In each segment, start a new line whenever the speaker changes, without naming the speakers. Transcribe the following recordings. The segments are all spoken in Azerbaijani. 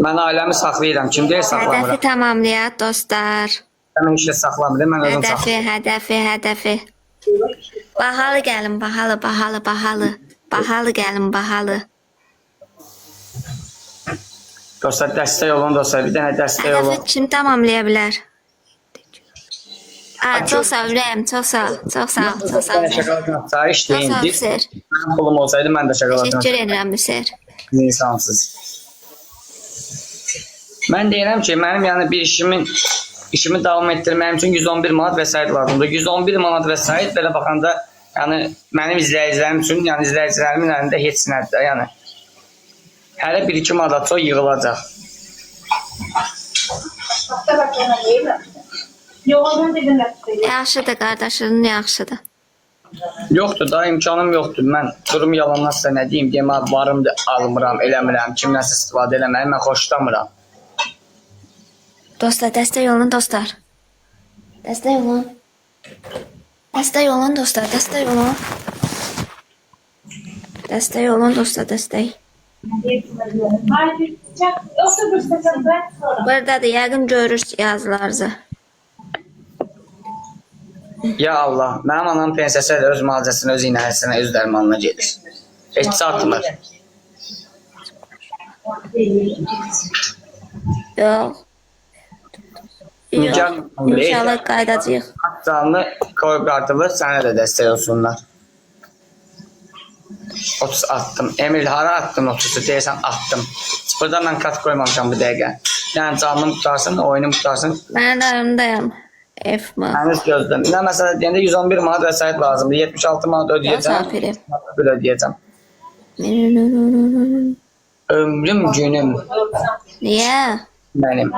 Mən ailəmi saxlayıram. Kim deyir
Hədafi
saxlamıram.
tamamlayaq dostlar.
Mən işlə saxlamıram. Mən özüm saxlayıram.
Hədafi. Bahalı gəlin, bahalı. Bahalı gəlin, bahalı.
Dostlar dəstək olun dostlar. Bir dənə dəstək olun.
Hədafi kim tamamlaya bilər? Çox sağ ol, Ürəyim, çox sağ ol.
Mən şokoladını çay işləyin.
Çox sağ ol, Hüseyin.
Mənim pulum olsaydı mən də şokoladını
Təşəkkür edirəm, Hüseyin.
insansız. Mən deyirəm ki, mənim yəni bir işimi davam etdirməyim üçün 111 manat vəsait lazımdır. 111 manat vəsait belə baxanda yəni mənim izləyicilərim üçün, yəni izləyicilərimin əlində heç nədir. Yəni hələ 1-2 manat çox yığılacaq.
Yaxşıdır, qardaşın, yaxşıdır.
Yoxdur, da imkanım yoxdur. Mən durum yalandan sizə nə deyim, demə varımdır, almıram, eləmirəm, kimləsə istifadə eləməyim, mən xoşlamıram.
Dostlar, dəstək olun, dostlar. Dəstək olun. Dəstək olun, dostlar, dəstək olun. Dəstək olun, dostlar, dəstək. Buradadır, yəqin görürsünüz yazılarınızı.
Ya Allah, mənim anam pensiyası ilə öz müalicəsinə, öz iynəsinə, öz dərmanına gedir. Heç çatmır.
Yox.
Nigar,
İnşallah qaydacağıq.
canlı koy qartılır, sənə də dəstək olsunlar. 30 attım. Emil, hara attım 30'u? Deyəsən attım. Burada mən kat koymamışam bu dəqiqə. Yəni canlım qutarsın, oyunum qutarsın.
Mən arımdayım. F-ma.
Həniz gözləm. Nə məsələ deyəndə 111 manat vəsait lazımdır. 76 manat ödəyəcəm.
Aferin.
Belə ödəyəcəm. Ömrüm günüm
Niyə?
mənim.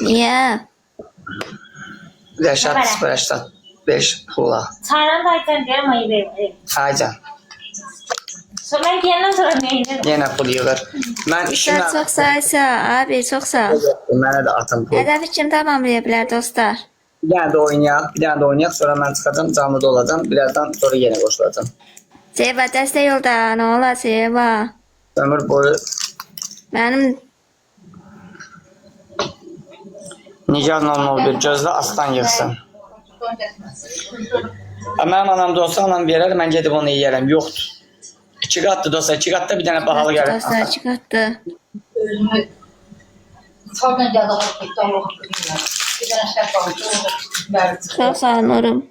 Niyə?
Rəşad 085 pula.
Çaydan da gəlmə ayıb.
Aycan.
Sonra gəndən sonra nə edir?
Yenə pul yığır. Mən
Dostlar,
işimə...
çox sağ abi, çox sağ ol.
Mənə də atın pul.
Hədəfi kim tamamlaya bilər dostlar?
Bir dənə də oynayaq. Sonra mən çıxacam, canlıda olacam. Birazdan sonra yenə qoşulacam.
Seva, dəstək ol da, nə ola Seva?
Ömür boyu
Mənim
Nigar 001 gözlə aslan yığsın. Mənim anam da olsa anam verər, mən gedib onu yiyərəm. Yoxdur. 2 qatdır dostlar, 2 qatda bir dənə bahalı gəlir.
dostlar çıxartdı.
Sonra gəldi getdi Allah bilmir. Bir dənə şərt aldı.
Çox sağ ol Nurum.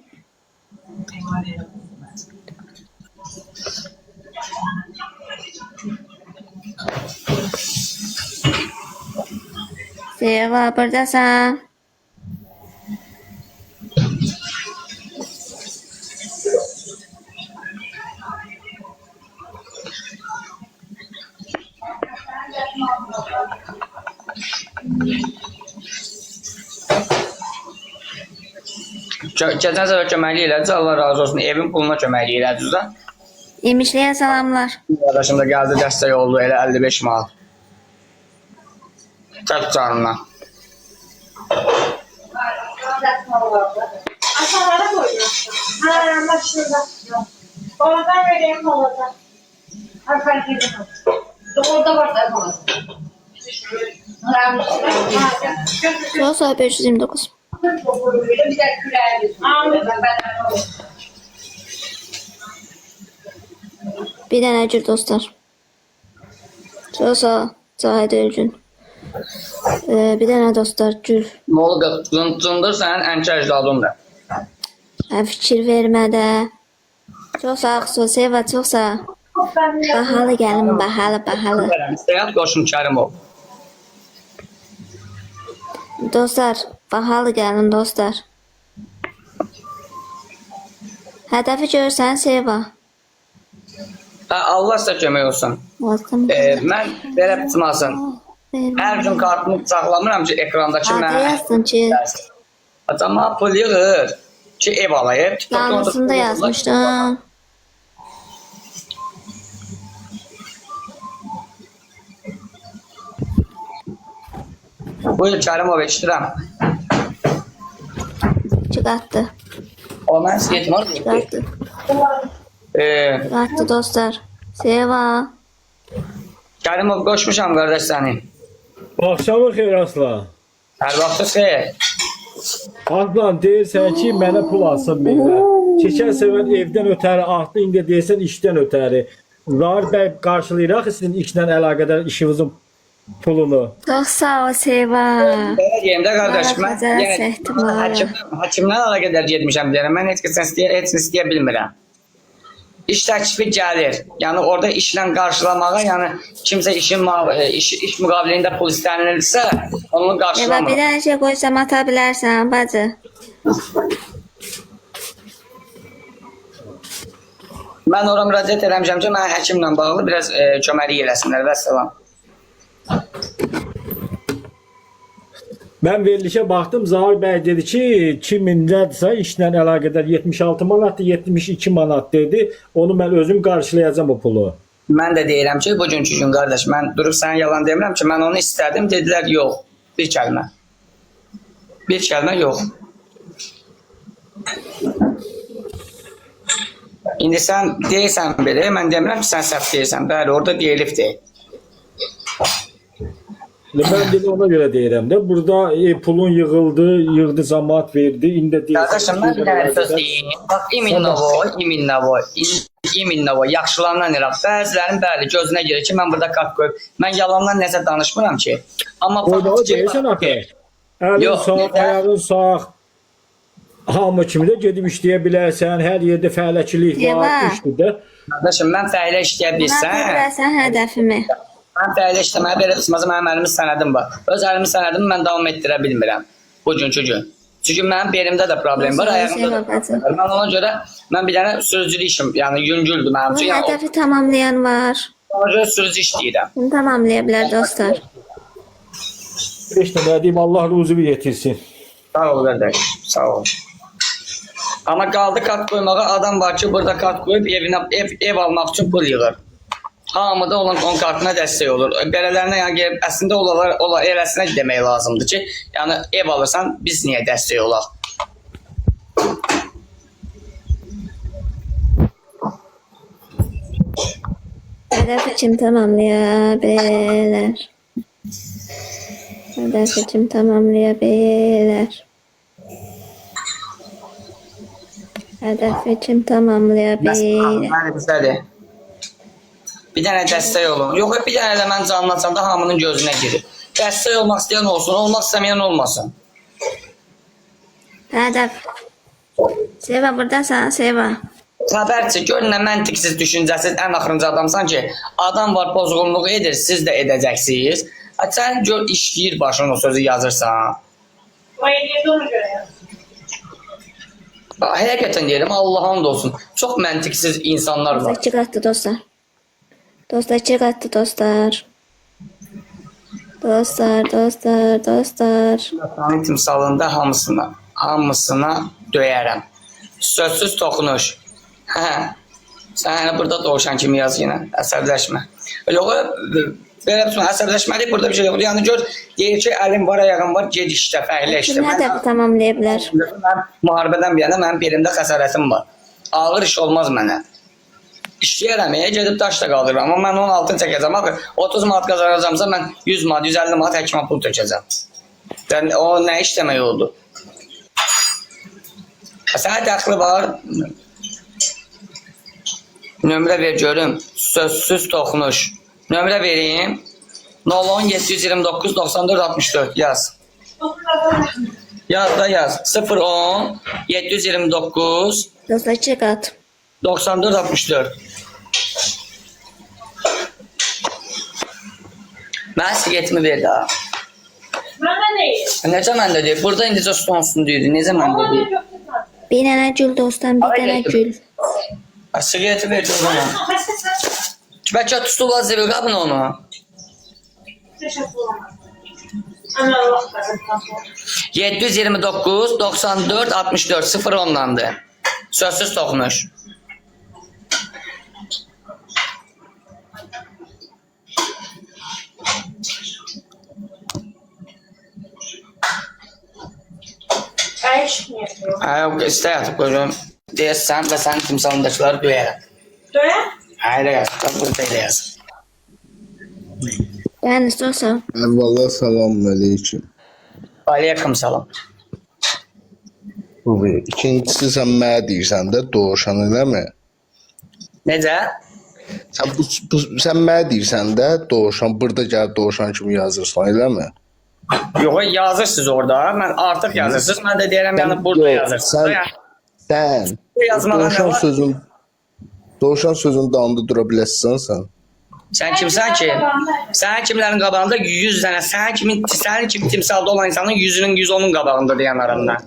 Seva, buradasan.
Keçən səfər köməklik elədiniz, Allah razı olsun. Evin puluna köməklik elədiniz da.
İmişliyə salamlar.
Qardaşım da gəldi, dəstək oldu, elə 55 manat. Tək canına.
Aşağılara koyuyorsun. Ha, bak şurada. Oradan vereyim oradan. Ha, fark edemem.
Orada var da falan.
Çox sağ ol 529.
Bir də kürəyi.
Bir dənə gül dostlar. Çox sağ ol. Cahid Ölgün. Bir dənə dostlar gül.
Molu cındır sənin ən əcdadındır.
Fikir vermədə. Çox sağ ol Seva, çox sağ ol. Bahalı gəlin, bahalı.
İstəyət qoşun Kərimov.
Dostlar, bahalı gəlin dostlar. Hədəfi görsən Seva.
Allah sizə kömək olsun. Mən belə tutmasın. Hər gün kartımı saxlamıram ki, ekrandakı
Adı yazsın ki,
Adama pul yığır ki, ev alayım.
yanlısında yazmışdım.
Buyur Kərimov, eşidirəm.
Çıxartdı.
O mən sizə yetim
Çıxartdı.
Ee,
Çıxartdı dostlar. Seva.
Kərimov qoşmuşam qardaş səni.
Axşamı xeyir Aslan.
Hər vaxtı xeyir.
Aslan deyirsən ki, mənə pul alsın mənə. Keçən səfər evdən ötəri artdı, indi deyirsən işdən ötəri. Zahir bəy qarşılayıraq sizin işlə əlaqədar işinizin pulunu.
Çox sağ ol Seva.
Belə deyim də qardaş, mən
Xəzər çəkdim ha.
həkimdən əlaqədar getmişəm deyirəm. Mən heç istəyə bilmirəm. İş təklifi gəlir. Yəni orada işlə qarşılamağa, yəni kimsə iş müqabilində pul istənilirsə, onu
Seva bir
qarşılamır.
dənə şey qoysam ata bilərsən bacı.
Mən ora müraciət eləmişəm ki, mən həkimlə bağlı biraz köməklik eləsinlər və salam.
Mən verilişə baxdım, Zahir bəy dedi ki, kimindədirsə işlə əlaqədar 76 manatdır, 72 manat dedi. Onu mən özüm qarşılayacağam o pulu.
Mən də deyirəm ki, bugünkü gün qardaş, mən durub sənə yalan demirəm ki, mən onu istədim, dedilər yox. Bir kəlmə. Bir kəlmə yox. İndi sən deyirsən belə, mən demirəm ki, sən səhv deyirsən. Bəli, orada deyilibdir.
Mən dedi ona görə deyirəm də, burada pulun yığdı, cəmaət verdi. İndi deyirsən.
Qardaşım, mən bir dənə söz deyim. Bax, iminnovoy, yaxşılarından iraq. Bəzilərin bəli, gözünə girir ki, mən burada kart qoyub. Mən yalandan nəsə danışmıram ki. Amma
Orada deyirsən axı. Əlin sağ, ayağın sağ. Hamı kimi də gedib işləyə bilərsən. Hər yerdə fəaliyyətçilik var, işdir də.
Qardaşım, mən fəhlə işləyə bilsən.
Ata bilərsən hədəfimi.
Mən fəhlə işləməyə belə qısmazı mənim əlimin sənədim var. Öz əlimin sənədimi mən davam etdirə bilmirəm. Bugünkü gün. Çünki mənim belimdə də problem var, ayağımda da problem var. Mən ona görə, mən bir dənə sürücülük işim, yəni yüngüldür mənim
Bu
üçün.
hədəfi tamamlayan var.
Ona görə sürücü işləyirəm.
Bunu tamamlaya bilər dostlar.
Heç nə deyim, Allah ruzumu yetirsin.
Sağ ol qardaş, sağ ol. Amma qaldı kart qoymağa, adam var ki, burada kart qoyub ev almaq üçün pul yığır. Hamıda olan onun kartına dəstək olur. Belələrinə yəni əslində eləsinə demək lazımdır ki, yəni ev alırsan biz niyə dəstək olaq?
Hədəfi kim tamamlaya bilər? Hədəfi kim tamamlaya bilər? Hədəfi kim tamamlaya bilər?
Mənim bizədir. Bir dənə dəstək olun. Yox, bir dənə də mən canlatsam da hamının gözünə girir. Dəstək olmaq istəyən olsun, olmaq istəməyən olmasın.
Hədəf. Seva buradasan, Seva.
Xəbərçi, gör nə məntiqsiz, düşüncəsiz, ən axırıncı adamsan ki, adam var, pozğunluq edir, siz də edəcəksiniz. Sən gör, işləyir başın o sözü yazırsan.
O eləyəndə onu görə yazır.
Həqiqətən deyirəm, Allah'ın da olsun. Çox məntiqsiz insanlar var.
Dostlar çıkarttı dostlar. Dostlar çıkarttı dostlar. Dostlar.
Sənin timsalında hamısına döyərəm. Sözsüz toxunuş. Sən yəni burada doğuşan kimi yaz yenə, əsəbləşmə. Yox, belə əsəbləşməlik burada bir şey yoxdur. Yəni gör, deyir ki, əlim var, ayağım var, ged işlə, fəhlə işlə.
Kim hədəfi tamamlaya bilər?
Mən müharibədən bir yana mənim belimdə xəsarətim var. Ağır iş olmaz mənə. İşləyərəm, gedib daş da qaldırıram. Amma mən onun altını çəkəcəm. 30 manat qazanacamsa mən 100 manat, 150 manat həkimə pul tökəcəm. O nə iş demək oldu? Sənə dəxli var. Nömrə ver görüm. Sözsüz toxunuş. Nömrə vereyim. 010 729 94 64 yaz. Yaz da yaz. 010 729
Dostlar çıkart.
94 64. Mən siqetimi ver daha.
Mən də deyil.
Necə məndə deyil? Burada indicə stonsun deyildi. Necə məndə deyil?
Bir dənə gül dostum, bir dənə gül.
Siqeti ver görüm. Bəlkə tutula zibil qabın onu.
Təşəkkür olamaz. Amma Allah qəzəbdən
729 94 64 010'landı. Sözsüz toxunuş.
Ay çıxmıyor.
Yox, istəyə atıb qoyurum. Deyəsən və sənin timsalındakiləri döyərəm.
Döyə?
Elə yaz, burada elə yaz.
Yəni çox sağ ol.
Əvvəla salam aleyküm.
Aleyküm salam.
Bu bir. İkincisi sən mənə deyirsən də Doğuşan eləmi?
Necə?
Sən mənə deyirsən də Doğuşan, burada gəlib Doğuşan kimi yazırsan eləmi?
Yox, yazırsınız orada. Mən artıq yazırsınız. Mən də deyirəm, yəni burada
Yox,
yazırsınız.
Sən
Yazmağa nə
Doğuşan
var?
Doğuşan sözün dalında dura biləsən sən.
Sən kimsən ki? Sən kimlərin qabağında 100 dənə, sənin kimi timsalda olan insanın 100-ünün 110-un qabağında deyənlərəm mən.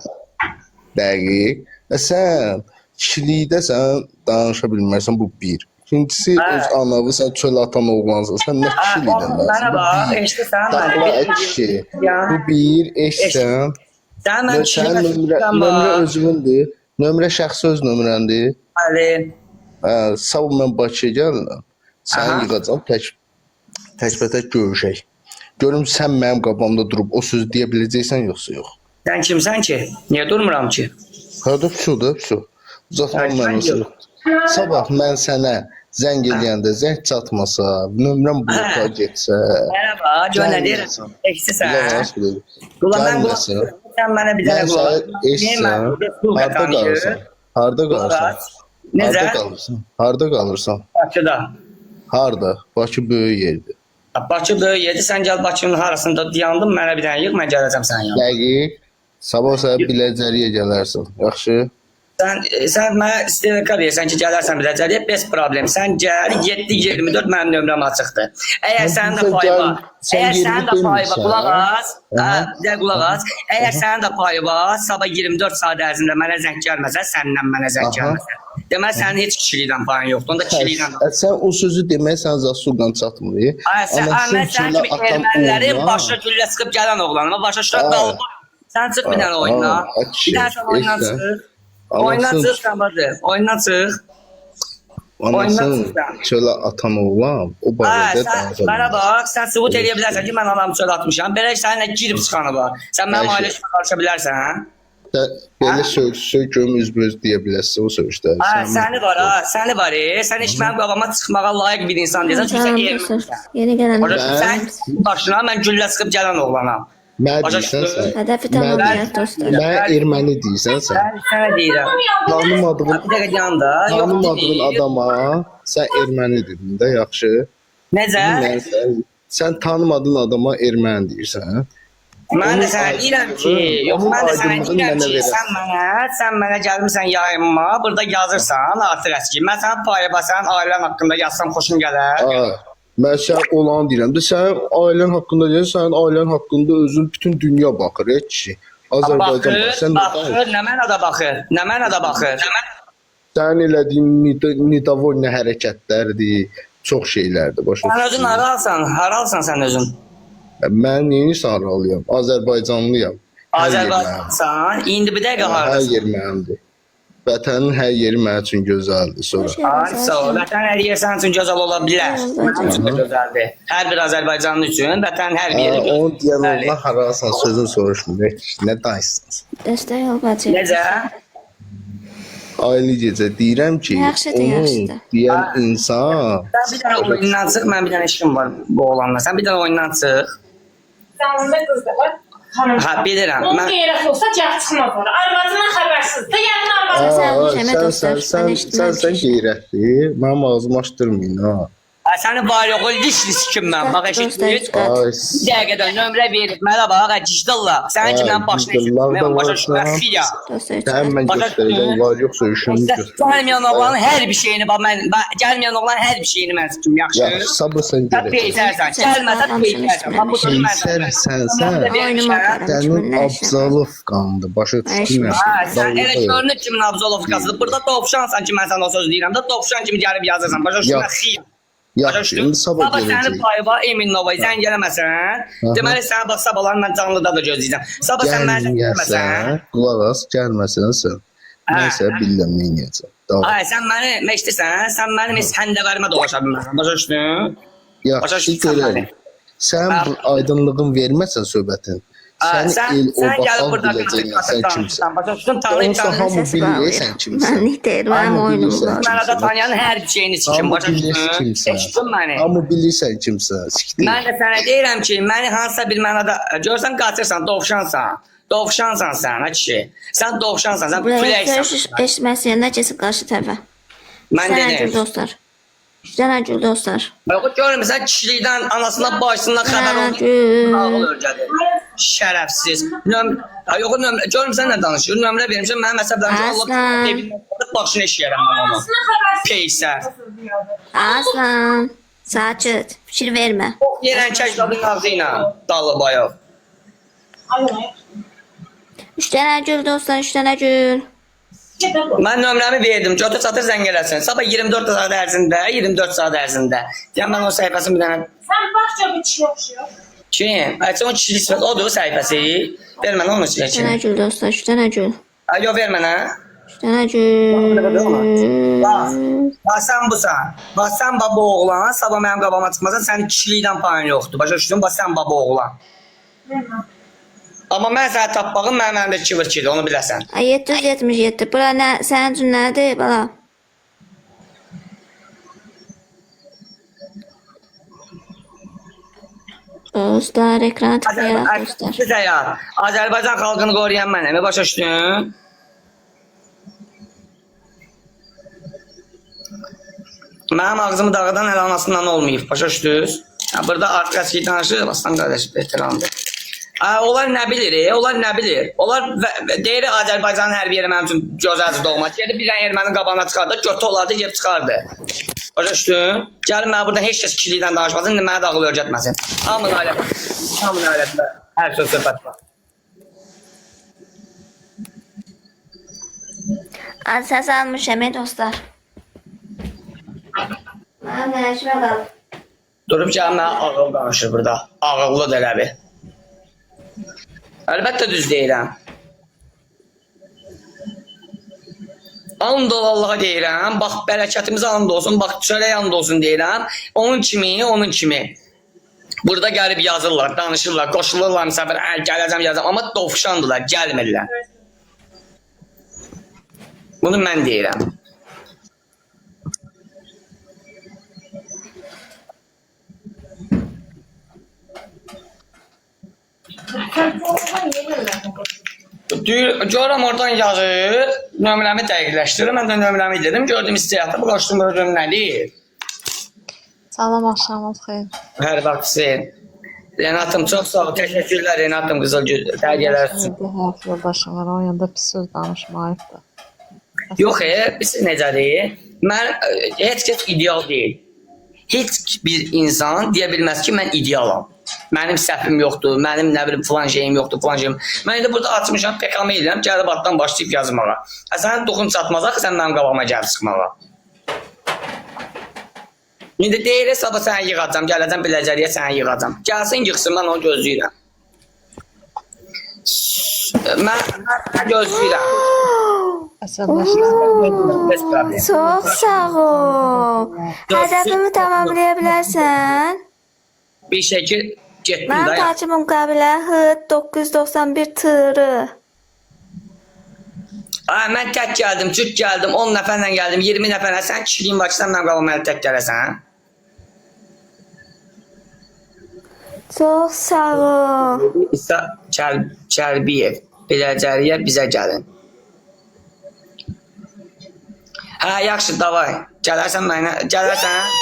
Dəqiq. Sən kişilikdə sən danışa bilmərsən, bu bir. İkincisi öz anavı sən çöl atan oğlansan. Sən nə kişilikdən
Mənə bax, eşitirsən məni.
kişi. Bu bir, eşsən.
Sən mən
Sən nömrə özünündür. Nömrə şəxsi öz nömrəndir.
Bəli.
Sabah mən Bakıya gəlirəm. Səni yığacam, tək-bətək görüşək. Görüm sən mənim qabamda durub o sözü deyə biləcəksən yoxsa yox.
Sən kimsən ki? Niyə durmuram ki?
Hərdə şu. Uzatmam mən olsun. Sabah mən sənə zəng eləyəndə zəng çatmasa, nömrəm bloka getsə.
Merhaba, Joe nə deyirəm? Eksisən.
Gəlməsin.
Sən mənə bir dənə qulaq.
Harda qalırsan? Harda qalırsan?
Necə?
Harda qalırsan?
Bakıda.
Harda? Bakı böyük yerdir.
Bakı böyük yerdir. Sən gəl Bakının harasında dayandın, mənə bir dənə yığ, mən gələcəm sənin yanına.
Dəqiq. Sabah sənə Biləcəriyə gələrsən. Yaxşı?
Sən mənə istəyirəm deyirsən ki, gələrsən Biləcəriyə, bez problem. Sən gəl, 7-24 mənim nömrəm açıqdır. Əgər sənin də payı var, qulaq as, qulaq as. Əgər sənin də payı var, sabah 24 saat ərzində mənə zəng gəlməsə, səndən mənə zəng gəlməsə. Deməli, sənin heç kişilikdən payın yoxdur, onda kişilikdən.
Sən o sözü demək sən zasurdan çatmır.
Mən sən kimi ermənilərin başına güllə sıxıb gələn oğlanım, başa şurada qalıb. Sən çıx bir dənə oyna. Bir dənə sən oyundan çıx. Oyundan çıx sən bazı. Oyundan çıx.
Anasın çölə atan oğlan, o barədə danışa
Mənə bax, sən sübut eləyə bilərsən ki, mən anamı çölə atmışam. Belə səninlə girib çıxanı var. Sən mənim ailə işimə qarışa bilərsən, hə?
Belə söküm üzböz deyə bilərsən o sözdə.
Səni var, səni var. Sən heç mənim qabama çıxmağa layiq bir insan deyirsən, çünki sən ermənisən.
Yeni gələn.
Sən başına mən güllə sıxıb gələn oğlanam.
Mən deyirsən sən.
Hədəfi tamamlayaq dostlar.
Mən erməni deyirsən sən.
Mən sənə deyirəm.
Tanımadığın adama sən erməni dedin də, yaxşı.
Necə?
Sən tanımadığın adama erməni deyirsən.
Mən də sənə deyirəm ki, yox, mən də sənə deyirəm ki, sən mənə gəlmirsən yayınma, burada yazırsan, artıq əski. Mən sənə payıba, sənin ailən haqqında yazsam xoşun gələr.
Mən sən olanı deyirəm də, sənin ailen haqqında deyirəm, sənin ailen haqqında özün bütün dünya baxır, kişi. Azərbaycan baxır,
baxır, nə mənə də baxır, nə mənə də baxır.
Sənin elədiyin nidavoyna hərəkətlərdir, çox şeylərdir.
Sən özün haralsan sən özün?
Mən neyini saralıyam? Azərbaycanlıyam.
Azərbaycansan, indi bir dəqiqə harasın?
Hər yer mənimdir. Vətənin hər yeri mənim üçün gözəldir sonra.
Sağ ol, vətən hər yer sənin üçün gözəl ola bilər. Mənim üçün də gözəldir. Hər bir Azərbaycanlı üçün vətənin hər bir yeri gözəldir.
Onu deyən Allah harasan sözün soruşmur. Nə danışsınız?
Dəstək ol bacı.
Necə?
Aylı gecə deyirəm ki, onu deyən insan...
Sən bir dənə oyundan çıx, mən bir dənə işim var bu oğlanla. Sən bir dənə oyundan çıx.
Canında qız da var.
Ha, bilirəm.
Onun qeyrət olsa cəh çıxmaz var. Arvadından xəbərsizdir. Yəni arvadından.
Sən qeyrətli. Mənim ağzımı açdırmayın ha.
Səni var yox, lişli sikim mən. Bax, eşitdik. Bir dəqiqədən nömrə verib. Mənə bax, cidillah. Sənin kimdən başına eşitdim. Mən başa düşməm. Fiya.
Sən mən göstərəcəm. Var yoxsa üşümü göstər.
Gəlməyən oğlanın hər bir şeyini, gəlməyən oğlanın hər bir şeyini mən sikim. Yaxşı.
Yaxşı, sabır sən
görək. Peytərsən. Gəlməsən peytərsən.
Sənin Abzalov qandı. Başa düşdün mə?
Sən elə görünür kimin Abzalov qazıdır. Burada dovşansan ki, mən sənə o söz deyirəm də, dovşan kimi gəlib yazırsan. Başa düşmən, xiya.
Yaxşı, indi sabah
gələcək. Sabah sənin payı var, Emin Novay, sən gələməsən. Deməli, sənə bax, sabahları mən canlıda da gözləyəcəm. Sabah sən mənə gəlməsən.
Qulaq as, gəlməsən sən. Nəysə, bilirəm, neynəyəcəm.
Ay, sən məni məşdirsən, sən mənim həndəvərimə dolaşa bilməsən. Başa düşdün?
Yaxşı, görəlim. Sən aydınlığın verməsən söhbətin. Sən
Sən gəlib
baxan
burada
biləcəksən sən kimsən.
tanışsan. Başa düşdün, tanıyıb
Onsuz
tanıyıb.
hamı bilir sən kimsən.
Mənlik deyil, mənim
Hamı
oyunum
bilirsən
var.
Mənə də tanıyan hər bir şeyini sikim.
Hamı
Başa
bilir
düşdün?
kimsən.
Eşitdin məni?
Hamı bilirsən kimsən. Siktir.
Mən də sənə deyirəm ki, məni hansısa bir mənada görsən qaçırsan, dovşansan. Dovşansan sən, ha kişi. Sən dovşansan, sən
Buraya
küləksən.
görüş eşitməsin yerində keçib qarşı tərəfə.
Mən
Sənə gül
dedim.
dostlar. Sənə gül dostlar.
Yox, görmüsən kişilikdən, anasından, başından xəbər
Sənə
olmur.
gül.
Ağıl örgədir. Şərəfsiz. Yox, görmüsən nə danışır? Nömrə vermişəm, mənim əsəblərim Allah
Aslan.
evimdə başını eşiyərəm mən onu.
Aslında xəbərsiz
Peysər.
Aslan. Sakit. Fikir vermə.
Yerən kəcdadın ağzı ilə dalı bayaq.
Ay,
3 dənə gül dostlar, 3 dənə gül.
Mən nömrəmi verdim. Götür çatır zəng eləsin. Sabah 24 saat ərzində, 24 saat ərzində. Deyəm mən o səhifəsini bir dənə
Sən baxca bir kişi oxşuyor.
kim? Ayça o kişilik sifət odur səhifəsi. Ver mənə onun içinə
3 dənə
kim?
gül dostlar, 3 dənə gül.
Ayo ver mənə.
3 dənə gül.
Bax sən busan. Bax sən baba oğlan, sabah mənim qabağıma çıxmasan sənin kişilikdən payın yoxdur. Başa düşdün? Bax sən baba oğlan.
Vermə.
Amma mən səni tapmağım mənim əlimdə kivir-kivir, onu biləsən.
777. Bura nə, sənin üçün nədir bala? Dostlar, ekranı tıklayaraq dostlar.
Azərbaycan xalqını qoruyan mənəm, başa düşdün? Mənim ağzımı dağıdan əl anasından olmayıb, başa düşdünüz? Burada artıq əski danışır, Aslan qardaş, ehtiramdır. Onlar nə bilir, onlar nə bilir? Onlar deyir Azərbaycanın hərbi yeri mənim üçün gözəldir doğma. Gedib bir dənə ermənin qabağına çıxardı, götü olardı, yeb çıxardı. Başa düşdün? Gəlin mənə buradan heç kəs kişilikdən danışmasın, indi mənə dağıl öyrətməsin. Hamının ailəsində hər söz söhbət var.
Az səs almışam dostlar. Mənim dəyişmə qalıb.
Durub gəlin mənə ağıl danışır burada. Ağıllıdır elə bir. Əlbəttə düz deyirəm. And ol Allaha deyirəm. Bax bərəkətimizə and olsun, bax çörək and olsun deyirəm. Onun kimi. Burada gəlib yazırlar, danışırlar, qoşulurlar məsəfər, gələcəm, amma dovşandılar, gəlmirlər. Bunu mən deyirəm.
Sən doğrudan yemirlər.
Görürəm oradan yazır, nömrəmi dəqiqləşdirir. Mən də nömrəmi dedim, gördüm istəyətə, bu qaçdım gördüm nədir?
Salam, axşamınız xeyir.
Hər vaxt sizin. Renatım çox sağ ol, təşəkkürlər Renatım Qızılgül, dəqiqələr üçün.
Bir həyat yoldaşım var, o yanında pis söz danışmayıbdır.
Yox, biz necədir? Mən heç kəs ideal deyil. Heç bir insan deyə bilməz ki, mən idealam. Mənim səhvim yoxdur, mənim nə bilim filan şeyim yoxdur, filan şeyim. Mən indi burada açmışam, PKM edirəm, gəlib altdan başlayıb yazmağa. Sənin duxun çatmaz axı, sən mənim qabağıma gəlib çıxmağa. İndi deyir, sabah səni yığacam, gələcəm biləcəriyə səni yığacam. Gəlsin, yıxsın, mən onu gözləyirəm. Mən gözləyirəm.
Əsəbləşirəm.
Bez problem.
Çox sağ ol. Hədəfimi tamamlaya bilərsən?
Bir şəkil getdim
Mənim
də.
takibim qəbilə H991 tırı.
Mən tək gəldim, cüt gəldim, 10 nəfərlə gəldim, 20 nəfərlə. Sən kişiliyin var ki, sən mənim qabağıma tək gələsən.
Çox sağ ol.
İsa Kəlbiyev, Biləcəriyə bizə gəlin. Hə, yaxşı, davay. Gələrsən mənə, gələrsən.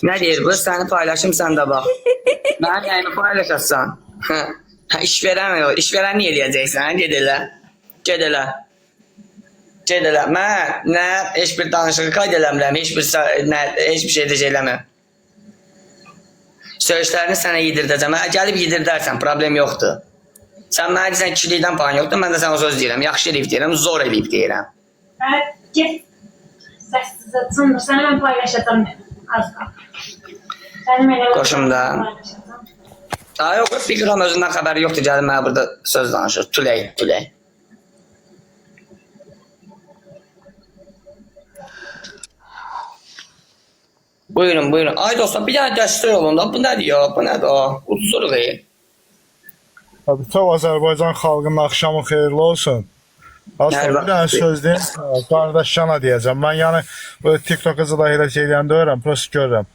Nə deyir bu? Səni paylaşım sən də bax. Mənim nəyimi paylaşasan? Hə, işverən yox. İşverən niyə eləyəcəksən? Ged elə. Mən heç bir danışığı qayd eləmirəm, heç bir şey də eləmirəm. Söyüşlərini sənə yedirdəcəm. Gəlib yedirdərsən, problem yoxdur. Sən mənə deyirsən kişilikdən payın yoxdur, mən də sənə söz deyirəm. Yaxşı eləyib deyirəm, zor eləyib deyirəm.
Get. Səssiz atındır. Səni mən paylaşacağım. Az qal. Sənin elə
Qoşumda. Yox, bir qram özündən xəbəri yoxdur, gəlib mənə burada söz danışır. Tüley. Buyurun, buyurun. Ay dostlar, bir dənə dəstək olun da. Bu nədir ya? Bu nədir o? Udusuruq.
Bütün Azərbaycan xalqının axşamı xeyirli olsun. Aslan bir dənə söz deyim, qardaşcana deyəcəm. Mən yəni böyle TikTok-a da elə şey deyəndə öyrəm, prost görürəm.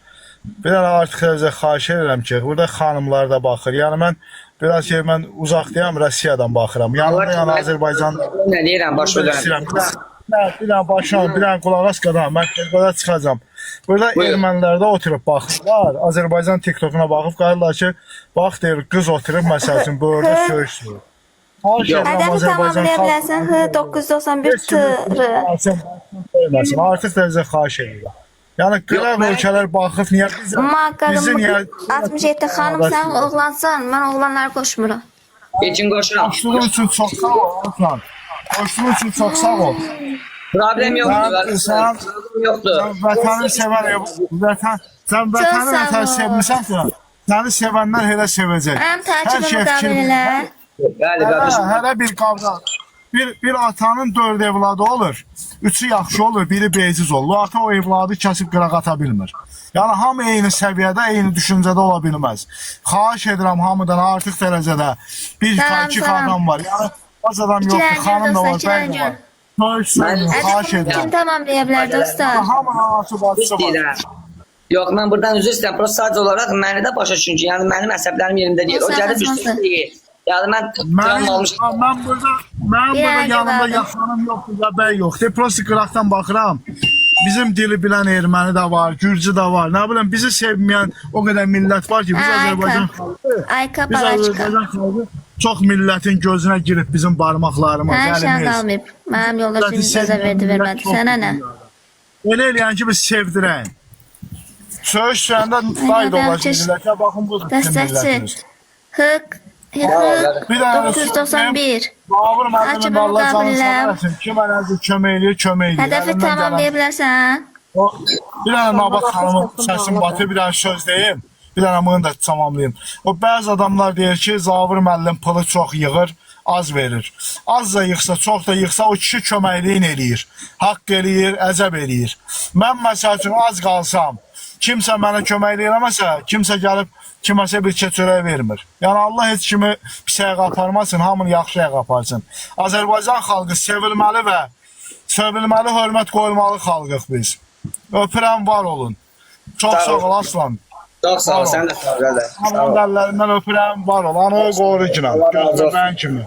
Bir dənə artıq sizə xahiş edirəm ki, burada xanımlar da baxır. Yəni mən biraz şey, mən uzaqdayam, Rusiyadan baxıram. Yanımda yəni Azərbaycan...
Nə deyirəm, baş verəm.
Bir dənə başlam, bir dənə qulaq as qadam, mən telefonda çıxacam. Burada ermənilər də oturub baxırlar. Azərbaycan TikTokuna baxıb qalırlar ki, bax deyir, qız oturub məsəl üçün burada söyüşür.
Hədəfi tamamlaya bilərsən. 991 tırı.
Artıq da sizə xahiş edirəm. Yəni qıraq ölkələr baxıb niyə bizi niyə
67 xanım sən oğlansan. Mən oğlanları qoşmuram.
Geçin qoşuram.
Qoşduğun üçün çox sağ ol Aslan. Qoşduğun üçün çox sağ ol.
Problem yoxdur.
Sən
Yoxdur.
vətəni sevən, sən vətəni sevmirsən ki, səni sevənlər elə sevəcək.
Mənim tərkibimi qəbul elə.
Bəli, qardaşım.
Hələ bir qavran. Bir atanın 4 evladı olur. 3'ü yaxşı olur, biri beyciz olur. O ata o evladı kəsib qıraq ata bilmir. Yəni hamı eyni səviyyədə, eyni düşüncədə ola bilməz. Xahiş edirəm hamıdan artıq dərəcədə bir iki adam var. Yəni az adam yoxdur, xanım da var, bəy də var. Xahiş edirəm.
Kim tamamlaya bilər dostlar?
Hamının anası bacısı var.
Yox, mən buradan üzr istəyirəm. Prosta sadəcə olaraq məni də başa düşün ki, yəni mənim əsəblərim yerində deyil. O gəlib bir şey deyil. Yəni mən travma almışam.
Mən burada yanımda yaxanım yoxdur, ya bəy yoxdur. Prosta qıraqdan baxıram. Bizim dili bilən erməni də var, gürcü də var. Nə bilim, bizi sevməyən o qədər millət var ki, biz Azərbaycan xalqı.
Ayka
Biz
Balaçka.
Azərbaycan xalqı çox millətin gözünə girib bizim barmaqlarımız,
Mənim şan
əlimiz.
qalmayıb. Mənim yoldaşım icazə verdi, vermədi. Sənə nə?
Elə eləyən ki, biz sevdirən. Söyüş sürəndə qayda olacaq millətə, baxın bu bizim millətimiz.
Hık.
Bir dənə
991.
Babur müəllimin
Açımı
Allah canı
müqabililəm.
sağ olsun. Kim ənəzi kömək eləyir, kömək eləyir.
Hədəfi tamamlaya bilərsən.
Bir dənə Nabat xanımın səsin batır, bir dənə söz deyim. Bir dənə bunu da tamamlayayım. O bəzi adamlar deyir ki, Zavur müəllim pılı çox yığır, az verir. Az da yığsa, çox da yığsa o kişi köməkliyin eləyir. Haqq eləyir, əcəb eləyir. Mən məsəl üçün az qalsam, kimsə mənə köməklik eləməsə, kimsə gəlib kiməsə bir çörək vermir. Yəni Allah heç kimi pis ayağa aparmasın, hamını yaxşı ayağa aparsın. Azərbaycan xalqı sevilməli və sevilməli, hörmət qoyulmalı xalqıq biz. Öpürəm, var olun. Çox sağ ol Aslan.
Çox sağ ol, sən də sağ ol, qardaş.
Hamının əllərindən öpürəm, var ol. Ana qoruyucuna. Gözləməyən kimi.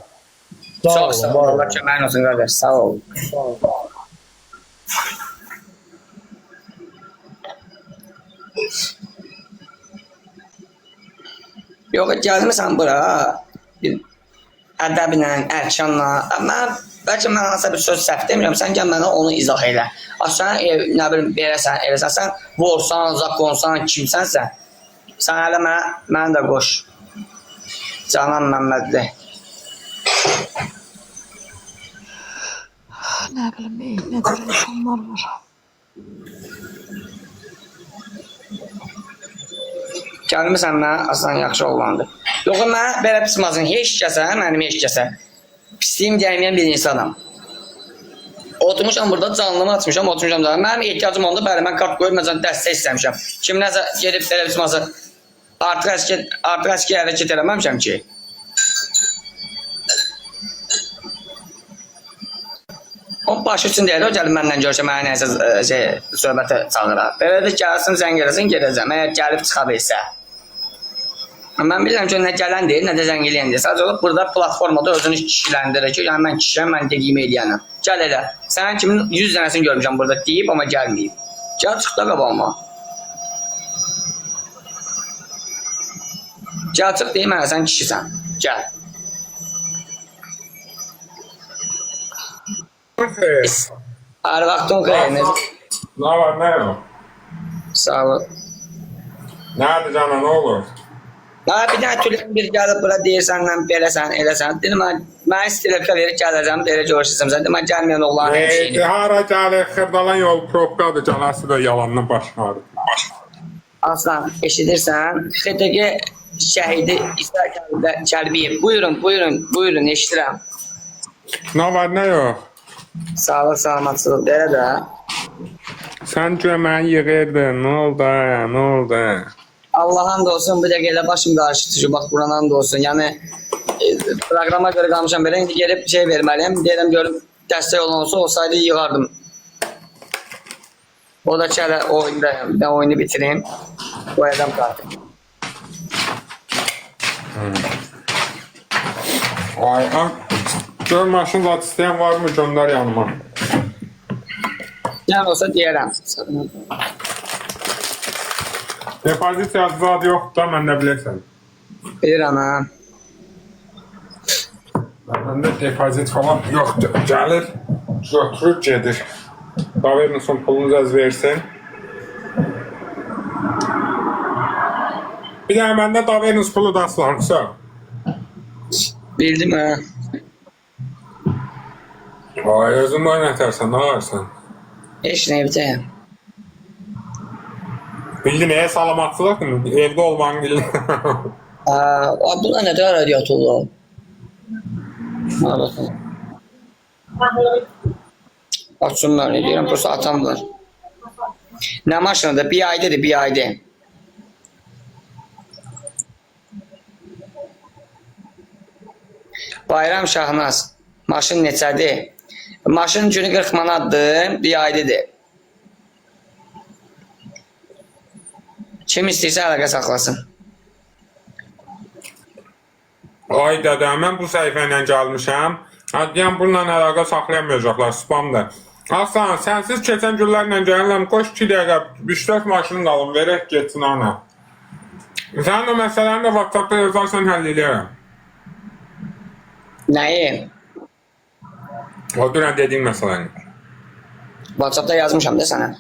Çox sağ ol, Allah köməyin olsun, qardaş. Sağ ol. Yox, gəlmirsən bura. Ədəblə, ərkanla. Bəlkə mən hansısa bir söz səhv demirəm, sən gəl mənə onu izah elə. Sən nə bilim, eləsən, sən vorsan, zakonsan, kimsənsə, sən hələ mənə də qoş. Canan Məmmədli.
Nə bilim, nə qədər insanlar var.
Gəlmirsən mənə, Aslan yaxşı oğlandır. Yox, mənə belə pis mazın, heç kəsə, mənim heç kəsə. Pisliyim gəlməyən bir insanam. Oturmuşam burada, canlımı açmışam, oturmuşam da. Mənim ehtiyacım oldu, bəli, mən kart qoyub, məsələn, dəstək istəmişəm. Kim nəsə gedib belə pis mazı, artıq əski hərəkət eləməmişəm ki. O başı üçün deyil, o gəlib məndən görsə, mənə nəyəsə söhbətə çağırar. Belə də gəlsin, zəng eləsin, gedəcəm, əgər gəlib çıxa bilsə. Mən bilirəm ki, nə gələn deyil, nə də zəng eləyən deyil. Sadəcə olub, burada platformada özünü kişiləndirir ki, yəni mən kişiyəm, mən dediyimi eləyənəm. Gəl elə. Sənin kimin 100 dənəsini görmüşəm burada deyib, amma gəlməyib. Gəl, çıx da qabağıma. Gəl, çıx deyim, mənə sən kişisən. Gəl. Hər vaxtın xeyir.
Ne var ne yok?
Sağ ol.
Nerede canım ne olur?
Bir dənə tülün bir gəlib bura deyirsən, beləsən, eləsən. Dedim, mən istirəfə verib gələcəm, belə görüşəcəm. Dedim, mən gəlməyən oğlanın hemşiyini.
Hara gəlir, xırdalan yol probkadır, canası da yalanını başlardı.
Aslan, eşidirsən? XTG şəhidi İsa Kəlbiyev. Buyurun, eşidirəm.
Ne var ne yok?
Sağlıq, salamatçılıq, belə də.
Sən göməyi yığırdın. Nə oldu? Nə oldu?
Allah'ın da olsun bir de gele başım karşı bak buradan da olsun. Yani programa göre kalmışam böyle indi gelip şey vermeliyim. Diyelim görüp destek olan olsaydı yığardım. O da çare oyunda bir de oyunu bitireyim. Bu adam kaldı.
Ay, gör maşın zat istəyən varmı? Göndər yanıma.
Yani olsa diyerem.
Depozit yazdı yoxdur da mən də bilirsən.
Bilirəm ha.
Məndə depozit falan yoxdur. Gəlir, götürür, gedir. Davernus'un pulunu az versin. Bir də məndə Davernus pulu da aslanırsa.
Bildim ha.
Ay, özün oynatırsan, nə varsan?
Heç nə evdəyəm.
Bildin, salamatçılıq mı? Evdə olmanı bildin.
Bunlar ne kadar radyatörler? Ha bakalım. Açsınlar ne diyorum, burası atamlar. Ne maşınıdır? Bir aydadır, bir ayda. Bayram Şahnaz. Maşın neçədir? Maşın günü 40 manatdır, bir aydadır. Kim istəyirsə əlaqə saxlasın.
Ay dədə, mən bu səhifə ilə gəlmişəm. Deyəm, bununla əlaqə saxlayamayacaqlar, spamdır. Aslan, sənsiz keçən günlərlə gəlirəm, qoş 2 dəqiqə, 3-4 maşın qalın, verək getsin ana. Sən o məsələni də WhatsApp-da yazarsan, həll edərəm.
Nəyi?
O dünən dediyin məsələni.
WhatsApp-da yazmışam da sənə.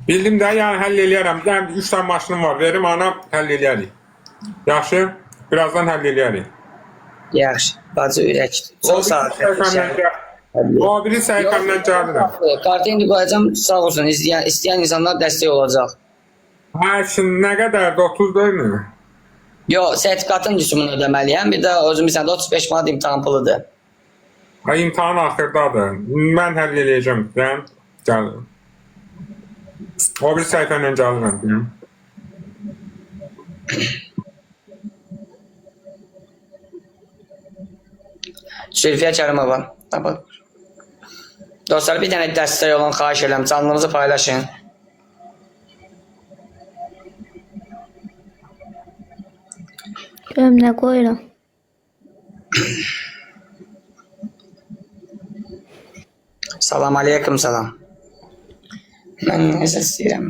Bildim də, yəni həll edərəm. Yəni 3 tane maşınım var, verim ana, həll edərik. Yaxşı, birazdan həll edərik.
Yaxşı, bacı ürək. Çox sağ ol.
O biri səhifəmdən gəlirəm.
Kartı indi qoyacam, sağ olsun. İstəyən insanlar dəstək olacaq.
Hər şey nə qədərdir, 30 deyilmi?
Yox, sertifikatın rüsumunu ödəməliyəm. Bir də özüm bilsən də 35 manat imtahan puludur.
İmtahan axırdadır. Mən həll edəcəm. Gəlirəm. O bir səhifəndən gəlirəm.
Zülfiyə Kərimova. Dostlar, bir dənə dəstək olan xahiş edirəm. Canlınızı paylaşın.
Görüm nə qoyuram.
Salam aleykum salam. Mən necə istəyirəm?